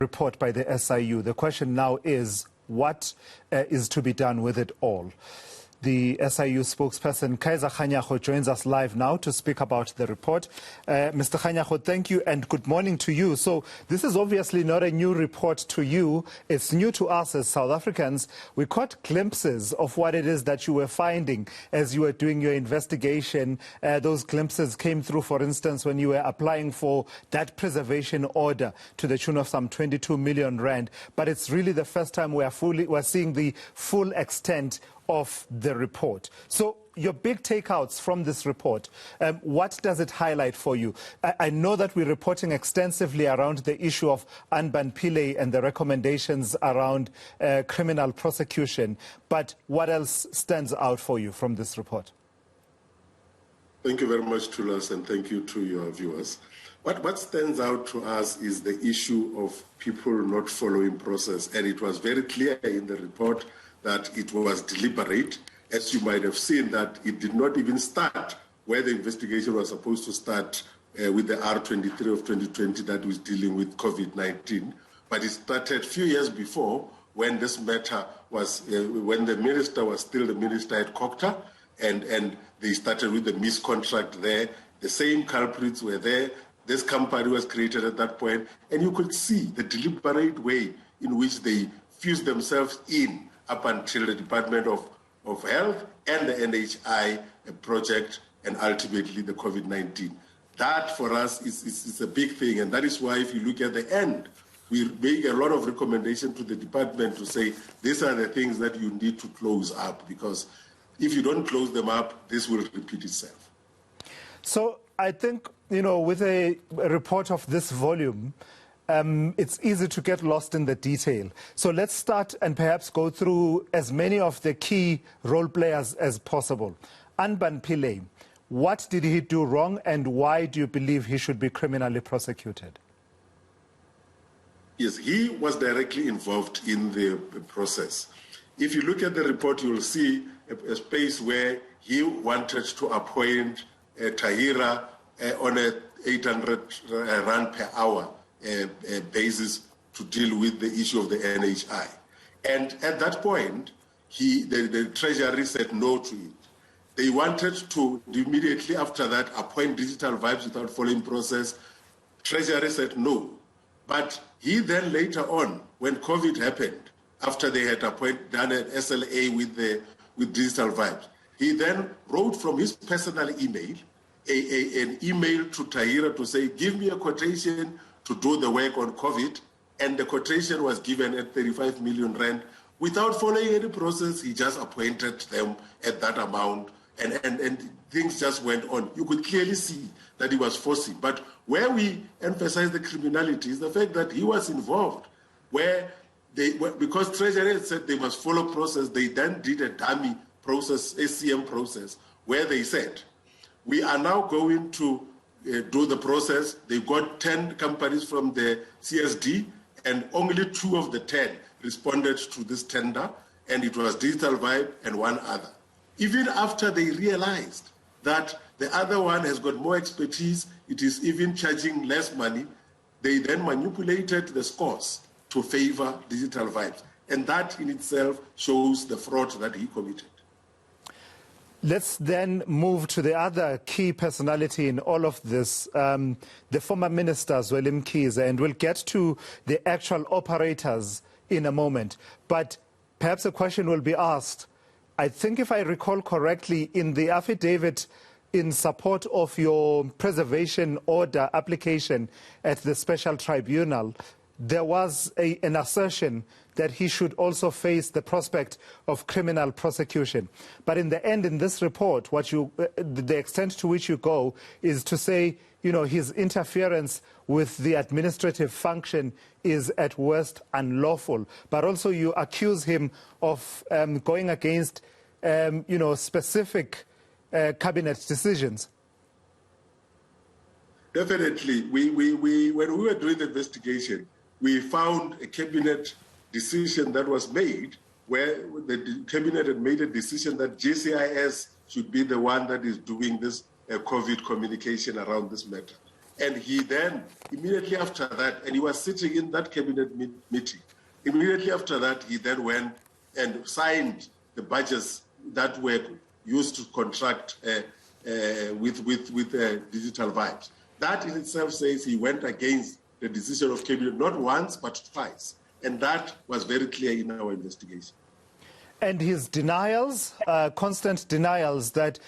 report by the SIU. The question now is, what is to be done with it all? The SIU spokesperson, Kaizer Kganyago, joins us live now to speak about the report. Mr. Kganyago, thank you and good morning to you. So this is obviously not a new report to you. It's new to us as South Africans. We caught glimpses of what it is that you were finding as you were doing your investigation. Those glimpses came through, for instance, when you were applying for that preservation order to the tune of some 22 million rand. But it's really the first time we're seeing the full extent of the report. So your big takeouts from this report, what does it highlight for you? I know that we're reporting extensively around the issue of Anban Pillay and the recommendations around criminal prosecution, but what else stands out for you from this report? Thank you very much, Thulas, and thank you to your viewers. What stands out to us is the issue of people not following process, and it was very clear in the report that it was deliberate. As you might have seen, that it did not even start where the investigation was supposed to start with the R23 of 2020 that was dealing with COVID-19. But it started a few years before when this matter was, when the minister was still the minister at Kokta, and they started with the miscontract there. The same culprits were there. This company was created at that point, and you could see the deliberate way in which they fused themselves in up until the Department of Health and the NHI project, and ultimately the COVID-19. That for us is a big thing, and that is why if you look at the end, we make a lot of recommendations to the department to say these are the things that you need to close up, because if you don't close them up, this will repeat itself. So I think, you know, with a report of this volume, it's easy to get lost in the detail. So let's start and perhaps go through as many of the key role players as possible. Anban Pillay, what did he do wrong and why do you believe he should be criminally prosecuted? Yes, he was directly involved in the process. If you look at the report, you will see a space where he wanted to appoint Tahira on a 800 rand per hour basis to deal with the issue of the NHI. And at that point, the Treasury said no to it. They wanted to immediately after that appoint Digital Vibes without following process. Treasury said no. But he then later on, when COVID happened, after they had done an SLA with Digital Vibes, he then wrote from his personal email, an email to Tahira to say, give me a quotation to do the work on COVID, and the quotation was given at 35 million rand. Without following any process, he just appointed them at that amount, and things just went on. You could clearly see that he was forcing. But where we emphasize the criminality is the fact that he was involved, because Treasury said they must follow process, they then did a dummy process, SCM process, where they said, we are now going to do the process. They got 10 companies from the CSD, and only 2 of the 10 responded to this tender, and it was Digital Vibe and one other. Even after they realized that the other one has got more expertise, it is even charging less money, they then manipulated the scores to favor Digital Vibes. And that in itself shows the fraud that he committed. Let's then move to the other key personality in all of this, the former minister, Mkhize, and we'll get to the actual operators in a moment. But perhaps a question will be asked. I think if I recall correctly, in the affidavit in support of your preservation order application at the special tribunal, there was an assertion that he should also face the prospect of criminal prosecution. But in the end, in this report, the extent to which you go is to say, you know, his interference with the administrative function is at worst unlawful. But also you accuse him of going against, you know, specific cabinet decisions. Definitely. When we were doing the investigation, we found a cabinet decision that was made where the cabinet had made a decision that GCIS should be the one that is doing this COVID communication around this matter. And he then, immediately after that, and he was sitting in that cabinet meeting, immediately after that, he then went and signed the budgets that were used to contract with Digital Vibes. That in itself says he went against the decision of cabinet not once but twice, and that was very clear in our investigation. And his denials, constant denials that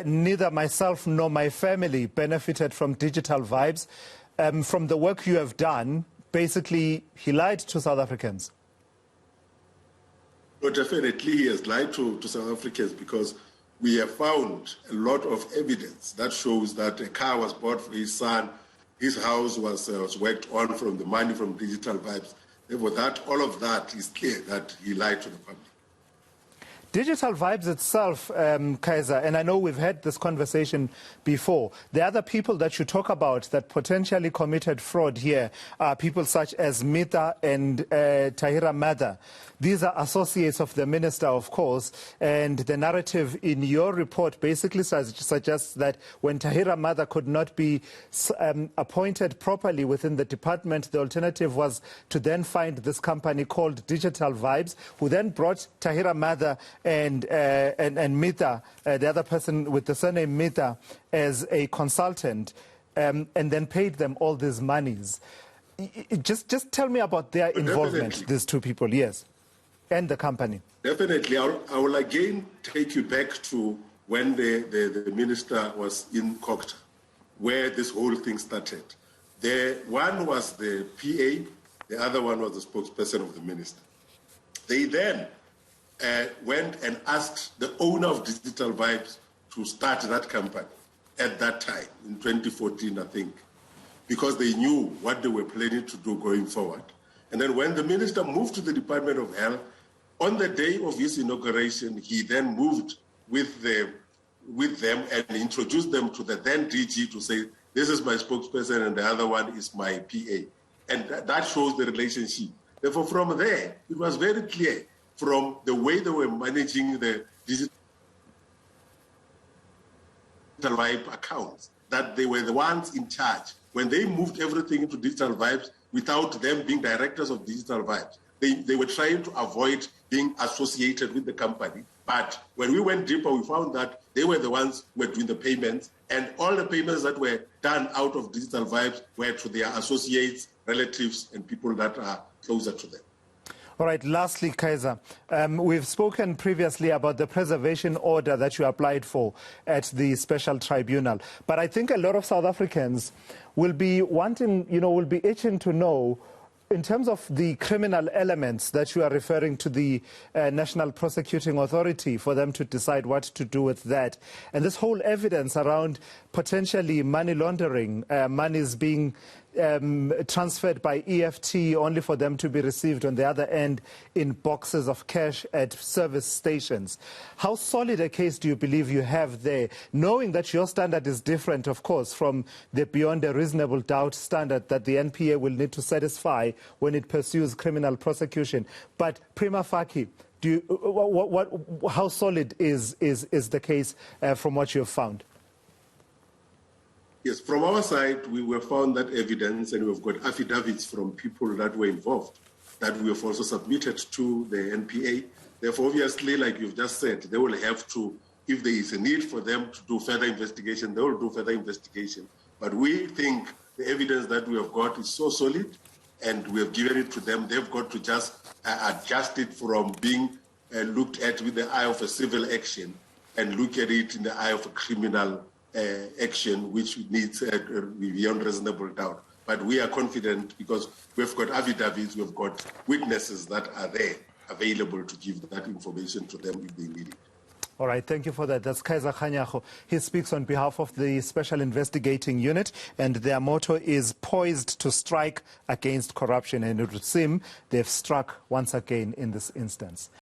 neither myself nor my family benefited from Digital Vibes, from the work you have done, basically he lied to South Africans. No, definitely he has lied to South Africans, because we have found a lot of evidence that shows that a car was bought for his son, his house was worked on from the money from Digital Vibes. Therefore, all of that is clear that he lied to the public. Digital Vibes itself, Kaizer, and I know we've had this conversation before, the other people that you talk about that potentially committed fraud here are people such as Mita and Tahira Matha. These are associates of the minister, of course, and the narrative in your report basically suggests that when Tahira Matha could not be appointed properly within the department, the alternative was to then find this company called Digital Vibes, who then brought Tahira Matha and Mita, the other person with the surname Mita, as a consultant, and then paid them all these monies. Just tell me about their involvement, Definitely. these two people, yes, and the company. Definitely. I will again take you back to when the minister was in Kokta, where this whole thing started. One was the PA, the other one was the spokesperson of the minister. They then went and asked the owner of Digital Vibes to start that company at that time, in 2014, I think, because they knew what they were planning to do going forward. And then when the minister moved to the Department of Health, on the day of his inauguration, he then moved with them and introduced them to the then DG to say, this is my spokesperson and the other one is my PA. And that shows the relationship. Therefore, from there, it was very clear from the way they were managing the Digital Vibe accounts that they were the ones in charge. When they moved everything into Digital Vibes without them being directors of Digital Vibes, they were trying to avoid being associated with the company. But when we went deeper, we found that they were the ones who were doing the payments, and all the payments that were done out of Digital Vibes were to their associates, relatives, and people that are closer to them. All right, lastly, Kaizer, we've spoken previously about the preservation order that you applied for at the special tribunal. But I think a lot of South Africans will be wanting, will be itching to know, in terms of the criminal elements that you are referring to the National Prosecuting Authority for them to decide what to do with that. And this whole evidence around potentially money laundering, monies being transferred by EFT only for them to be received on the other end in boxes of cash at service stations. How solid a case do you believe you have there, knowing that your standard is different, of course, from the beyond a reasonable doubt standard that the NPA will need to satisfy when it pursues criminal prosecution? But prima facie, how solid is the case from what you have found? Yes, from our side, we have found that evidence, and we've got affidavits from people that were involved that we have also submitted to the NPA. Therefore, obviously, like you've just said, they will have to, if there is a need for them to do further investigation, they will do further investigation. But we think the evidence that we have got is so solid, and we have given it to them. They've got to just adjust it from being looked at with the eye of a civil action and look at it in the eye of a criminal action, which needs beyond reasonable doubt. But we are confident because we've got affidavits, we've got witnesses that are there available to give that information to them if they need it. All right, thank you for that. That's Kaizer Kganyago. He speaks on behalf of the Special Investigating Unit, and their motto is poised to strike against corruption. And it would seem they've struck once again in this instance.